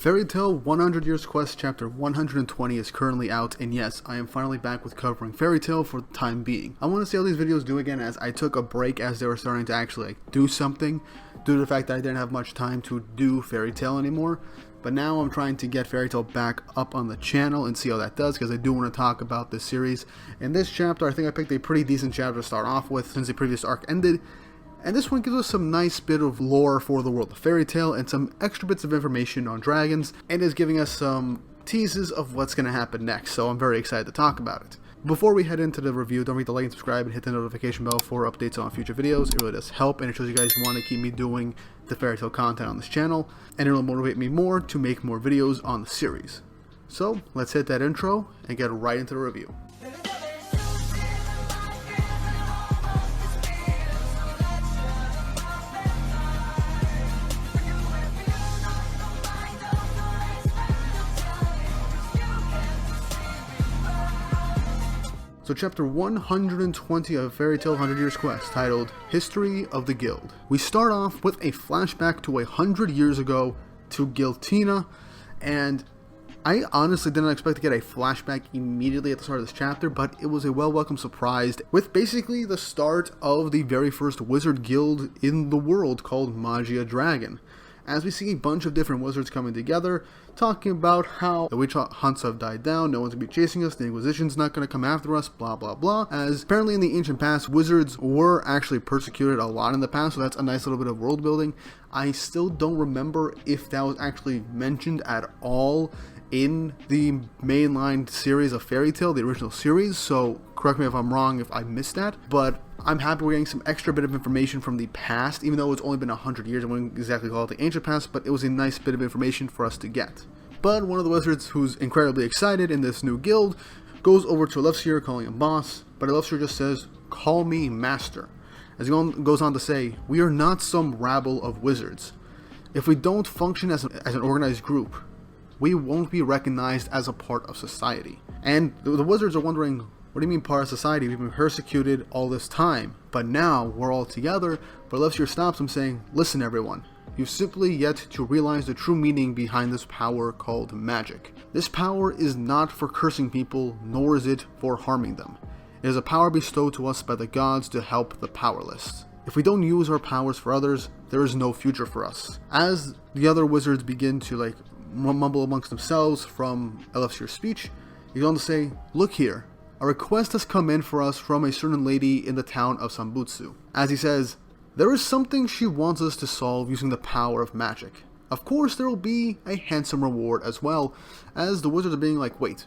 Fairy Tail 100 Years Quest Chapter 120 is currently out, and yes, I am finally back with covering Fairy Tail for the time being. I want to see how these videos do again, as I took a break as they were starting to actually do something, due to the fact that I didn't have much time to do Fairy Tail anymore. But now I'm trying to get Fairy Tail back up on the channel and see how that does, because I do want to talk about this series. In this chapter, I think I picked a pretty decent chapter to start off with, since the previous arc ended. And this one gives us some nice bit of lore for the world of Fairy Tail and some extra bits of information on dragons, and is giving us some teases of what's going to happen next, so I'm very excited to talk about it. Before we head into the review, don't forget to like and subscribe and hit the notification bell for updates on future videos. It really does help, and it shows you guys want to keep me doing the Fairy Tail content on this channel, and it'll motivate me more to make more videos on the series. So, let's hit that intro and get right into the review. So chapter 120 of Fairy Tail 100 Years Quest, titled History of the Guild. We start off with a flashback to 100 years ago to Giltina, and I honestly didn't expect to get a flashback immediately at the start of this chapter, but it was a welcome surprise with basically the start of the very first wizard guild in the world, called Magia Dragon. As we see a bunch of different wizards coming together, talking about how the witch hunts have died down, no one's going to be chasing us, the Inquisition's not going to come after us, blah blah blah. As apparently in the ancient past, wizards were actually persecuted a lot in the past, so that's a nice little bit of world building. I still don't remember if that was actually mentioned at all in the mainline series of Fairy Tail, the original series, so correct me if I'm wrong if I missed that, but I'm happy we're getting some extra bit of information from the past, even though it's only been 100 years. I wouldn't exactly call it the ancient past, but it was a nice bit of information for us to get. But one of the wizards who's incredibly excited in this new guild goes over to Allyfun, calling him boss, but Allyfun just says, "Call me master." As he goes on to say, "We are not some rabble of wizards. If we don't function as an organized group, we won't be recognized as a part of society." And the wizards are wondering, what do you mean part of society? We've been persecuted all this time, but now we're all together. But Allyfun stops him, saying, "Listen everyone, you've simply yet to realize the true meaning behind this power called magic. This power is not for cursing people, nor is it for harming them. It is a power bestowed to us by the gods to help the powerless. If we don't use our powers for others, there is no future for us." As the other wizards begin to mumble amongst themselves from Allyfun's speech, he goes on to say, "Look here, a request has come in for us from a certain lady in the town of Sambutsu." As he says, "There is something she wants us to solve using the power of magic. Of course there will be a handsome reward as well," as the wizards are being like, wait,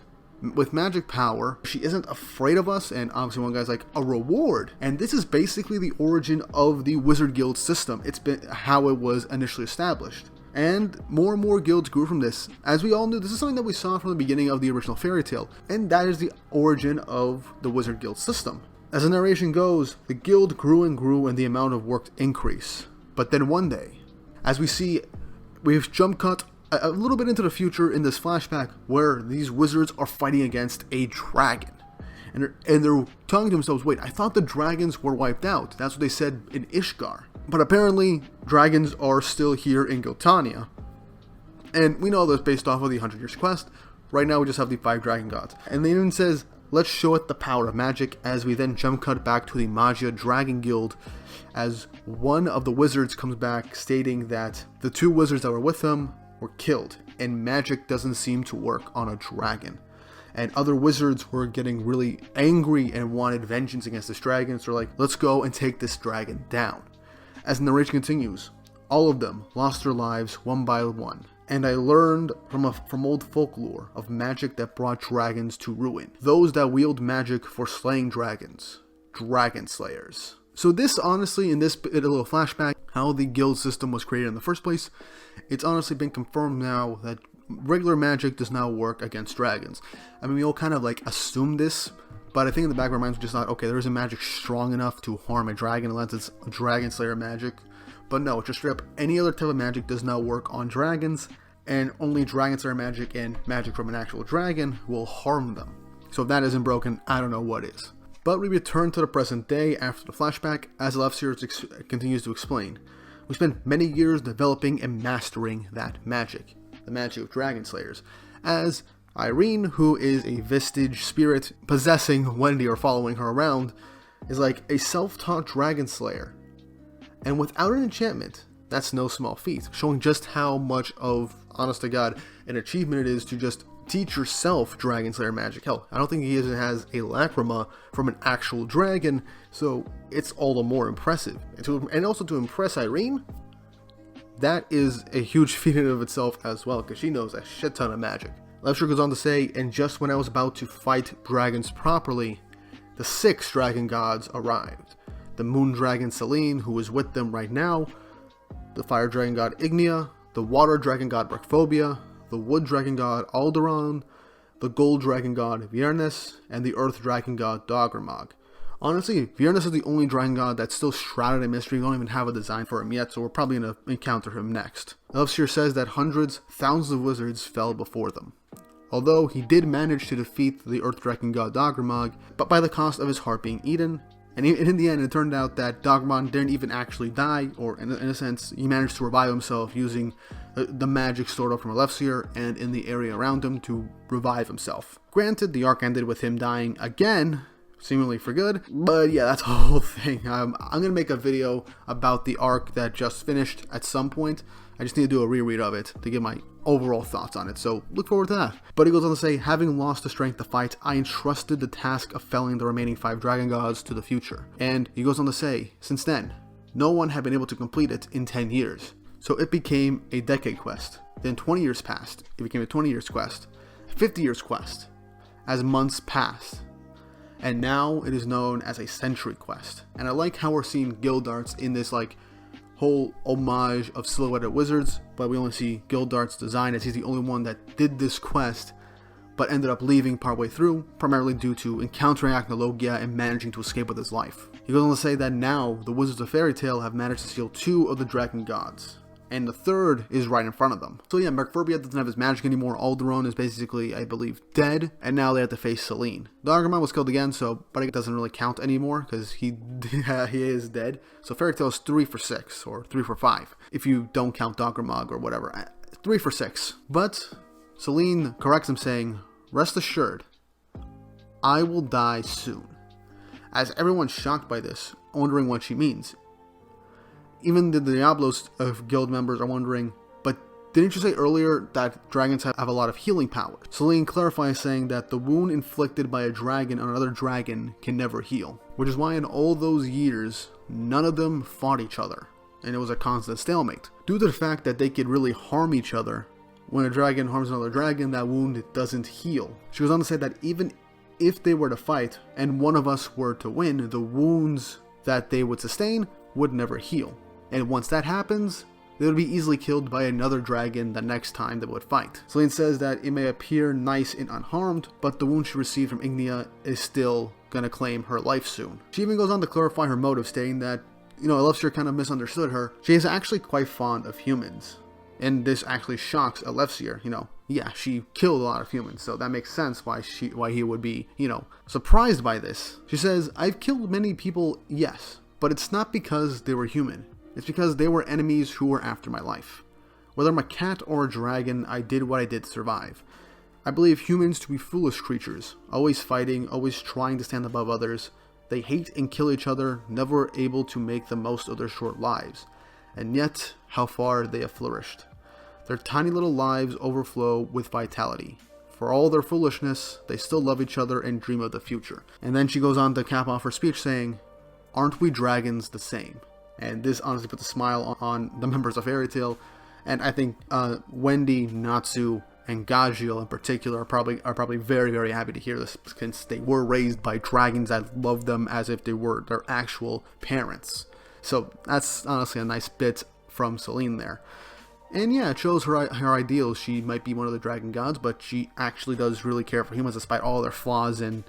with magic power, she isn't afraid of us, and obviously one guy's like, "A reward?" And this is basically the origin of the wizard guild system. It's been how it was initially established. And more guilds grew from this. As we all knew, this is something that we saw from the beginning of the original Fairy Tail, and that is the origin of the wizard guild system. As the narration goes, the guild grew and the amount of work increased. But then one day, as we've jump cut a little bit into the future in this flashback, where these wizards are fighting against a dragon. And they're telling themselves, wait, I thought the dragons were wiped out. That's what they said in Ishgar. But apparently, dragons are still here in Giltania. And we know that's based off of the 100 Years Quest. Right now we just have the 5 dragon gods. And they even says, let's show it the power of magic, as we then jump cut back to the Magia Dragon Guild, as one of the wizards comes back stating that the 2 wizards that were with him were killed, and magic doesn't seem to work on a dragon. And other wizards were getting really angry and wanted vengeance against this dragon, so they're like, let's go and take this dragon down. As the narration continues, all of them lost their lives one by one, and I learned from old folklore of magic that brought dragons to ruin. Those that wield magic for slaying dragons, dragon slayers. So this, honestly, in this little flashback, how the guild system was created in the first place, it's honestly been confirmed now that regular magic does not work against dragons. I mean, we all kind of assume this, but I think in the back of our minds we're just not, okay, there isn't magic strong enough to harm a dragon unless it's dragon slayer magic. But no, just straight up, any other type of magic does not work on dragons, and only dragon slayer magic and magic from an actual dragon will harm them. So if that isn't broken, I don't know what is. But we return to the present day after the flashback, as Allyfun continues to explain. We spent many years developing and mastering that magic. the magic of dragon slayers, as Irene, who is a Vistage spirit possessing Wendy or following her around, is like a self-taught dragon slayer. And without an enchantment, that's no small feat, showing just how much of, honest to God, an achievement it is to just teach yourself dragon slayer magic. Hell, I don't think he even has a lacrima from an actual dragon, so it's all the more impressive. And also to impress Irene, that is a huge feat in and of itself as well, because she knows a shit ton of magic. Lefshire goes on to say, and just when I was about to fight dragons properly, the 6 dragon gods arrived. The moon dragon Selene, who is with them right now, the fire dragon god Ignia, the water dragon god Bracphobia, the wood dragon god Alderon, the gold dragon god Viernes, and the earth dragon god Doggermog. Honestly, Viernes is the only dragon god that's still shrouded in mystery. We don't even have a design for him yet, so we're probably going to encounter him next. Elfsir says that hundreds, thousands of wizards fell before them. Although he did manage to defeat the earth dragon god Doggermog, but by the cost of his heart being eaten. And in the end, it turned out that Doggermog didn't even actually die, or in a sense, he managed to revive himself using the magic stored up from Elfsir and in the area around him to revive himself. Granted, the arc ended with him dying again, seemingly for good, but yeah, that's a whole thing. I'm going to make a video about the arc that just finished at some point. I just need to do a reread of it to give my overall thoughts on it, so look forward to that. But he goes on to say, having lost the strength to fight, I entrusted the task of felling the remaining 5 dragon gods to the future. And he goes on to say, since then, no one had been able to complete it in 10 years. So it became a decade quest. Then 20 years passed. It became a 20 years quest. 50 years quest. As months passed. And now it is known as a century quest. And I like how we're seeing Gildart's in this like whole homage of silhouetted wizards, but we only see Gildart's design as he's the only one that did this quest, but ended up leaving partway through, primarily due to encountering Acnologia and managing to escape with his life. He goes on to say that now the Wizards of Fairy Tale have managed to steal 2 of the dragon gods, and the 3rd is right in front of them. So yeah, Bracphobia doesn't have his magic anymore. Alderon is basically, I believe, dead, and now they have to face Selene. Doggermog was killed again, so but it doesn't really count anymore because he is dead. So Fairy Tale is 3 for 6 or 3 for 5 if you don't count Doggermog or whatever. 3 for 6. But Selene corrects him, saying, "Rest assured, I will die soon." As everyone's shocked by this, wondering what she means. Even the Diablos of guild members are wondering, but didn't you say earlier that dragons have a lot of healing power? Selene clarifies, saying that the wound inflicted by a dragon on another dragon can never heal. Which is why in all those years, none of them fought each other. And it was a constant stalemate. Due to the fact that they could really harm each other, when a dragon harms another dragon, that wound doesn't heal. She goes on to say that even if they were to fight, and one of us were to win, the wounds that they would sustain would never heal. And once that happens, they would be easily killed by another dragon the next time they would fight. Selene says that it may appear nice and unharmed, but the wound she received from Ignia is still gonna claim her life soon. She even goes on to clarify her motive, stating that, Elfsir kind of misunderstood her. She is actually quite fond of humans. And this actually shocks Elfsir, Yeah, she killed a lot of humans, so that makes sense why he would be, surprised by this. She says, I've killed many people, yes, but it's not because they were human. It's because they were enemies who were after my life. Whether I'm a cat or a dragon, I did what I did to survive. I believe humans to be foolish creatures, always fighting, always trying to stand above others. They hate and kill each other, never able to make the most of their short lives. And yet, how far they have flourished. Their tiny little lives overflow with vitality. For all their foolishness, they still love each other and dream of the future. And then she goes on to cap off her speech saying, aren't we dragons the same? And this honestly puts a smile on the members of Fairy Tale. And I think Wendy, Natsu, and Gajiel in particular are probably very, very happy to hear this, since they were raised by dragons that love them as if they were their actual parents. So that's honestly a nice bit from Selene there. And yeah, it shows her ideals. She might be one of the dragon gods, but she actually does really care for humans despite all their flaws. And,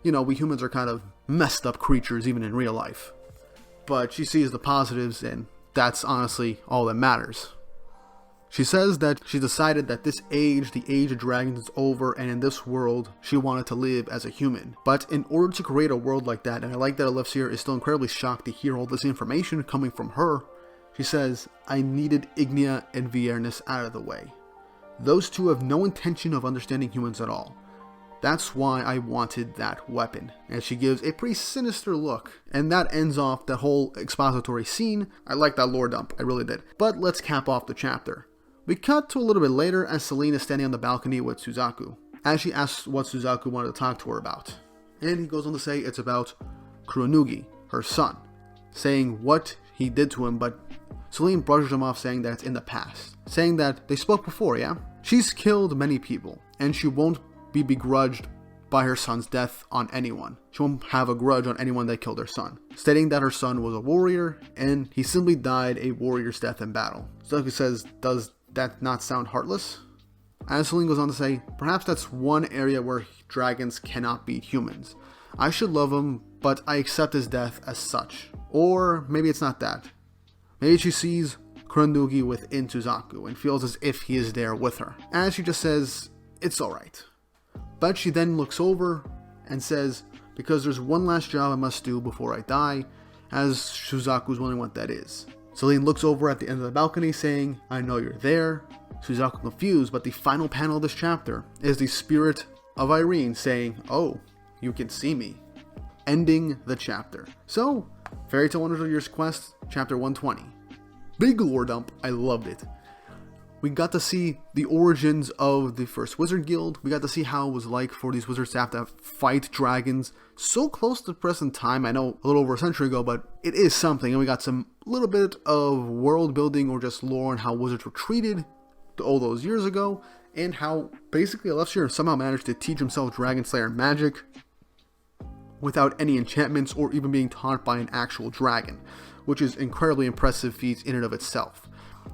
we humans are kind of messed up creatures even in real life. But she sees the positives, and that's honestly all that matters. She says that she decided that this age, the age of dragons, is over, and in this world, she wanted to live as a human. But in order to create a world like that, and I like that Elfsir is still incredibly shocked to hear all this information coming from her, she says, I needed Ignia and Viernes out of the way. Those two have no intention of understanding humans at all. That's why I wanted that weapon. And she gives a pretty sinister look. And that ends off the whole expository scene. I like that lore dump, I really did. But let's cap off the chapter. We cut to a little bit later as Selene is standing on the balcony with Suzaku, as she asks what Suzaku wanted to talk to her about. And he goes on to say it's about Kuronugi, her son, saying what he did to him, but Selene brushes him off saying that it's in the past, saying that they spoke before, yeah? She's killed many people, and she won't be begrudged by her son's death on anyone. She won't have a grudge on anyone that killed her son, stating that her son was a warrior, and he simply died a warrior's death in battle. Suzaku says, does that not sound heartless? As Selene goes on to say, perhaps that's one area where dragons cannot beat humans. I should love him, but I accept his death as such. Or maybe it's not that. Maybe she sees Kuronugi within Suzaku and feels as if he is there with her. As she just says, it's alright. But she then looks over and says, because there's one last job I must do before I die, as Suzaku's wondering what that is. Selene looks over at the end of the balcony saying, I know you're there. Suzaku confused, but the final panel of this chapter is the spirit of Irene saying, oh, you can see me. Ending the chapter. So, Fairy Tail 100 Years Quest, chapter 120. Big lore dump, I loved it. We got to see the origins of the first wizard guild. We got to see how it was like for these wizards to have to fight dragons so close to present time. I know a little over a century ago, but it is something. And we got some little bit of world building or just lore on how wizards were treated all those years ago, and how basically Allyfun somehow managed to teach himself Dragon Slayer magic without any enchantments or even being taught by an actual dragon, which is incredibly impressive feat in and of itself.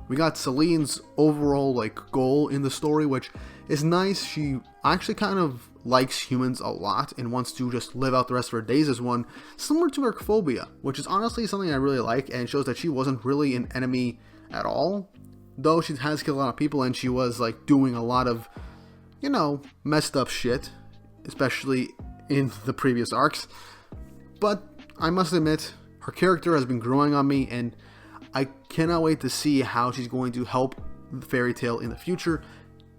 We got Selene's overall goal in the story, which is nice. She actually kind of likes humans a lot and wants to just live out the rest of her days as one, similar to her phobia, which is honestly something I really like and shows that she wasn't really an enemy at all. Though she has killed a lot of people and she was doing a lot of, messed up shit, especially in the previous arcs. But I must admit, her character has been growing on me, and I cannot wait to see how she's going to help Fairy Tail in the future.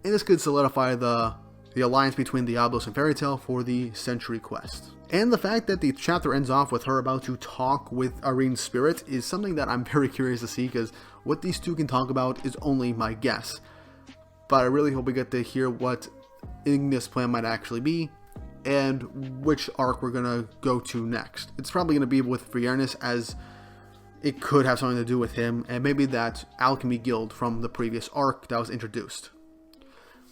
And this could solidify the alliance between Diablos and Fairy Tail for the Century Quest. And the fact that the chapter ends off with her about to talk with Irene's spirit is something that I'm very curious to see, because what these two can talk about is only my guess. But I really hope we get to hear what Ignis' plan might actually be, and which arc we're going to go to next. It's probably going to be with Friernus, as it could have something to do with him, and maybe that alchemy guild from the previous arc that was introduced.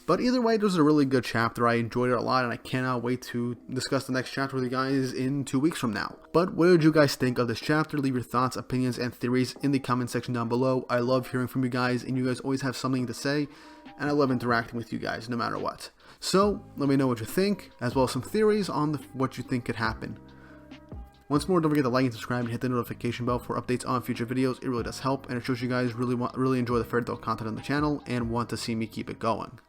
But either way, this was a really good chapter. I enjoyed it a lot, and I cannot wait to discuss the next chapter with you guys in 2 weeks from now. But what did you guys think of this chapter? Leave your thoughts, opinions, and theories in the comment section down below. I love hearing from you guys, and you guys always have something to say, and I love interacting with you guys no matter what. So, let me know what you think, as well as some theories on what you think could happen. Once more, don't forget to like and subscribe and hit the notification bell for updates on future videos. It really does help, and it shows you guys really enjoy the Fairy Tail content on the channel and want to see me keep it going.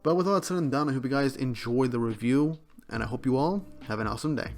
But with all that said and done, I hope you guys enjoyed the review, and I hope you all have an awesome day.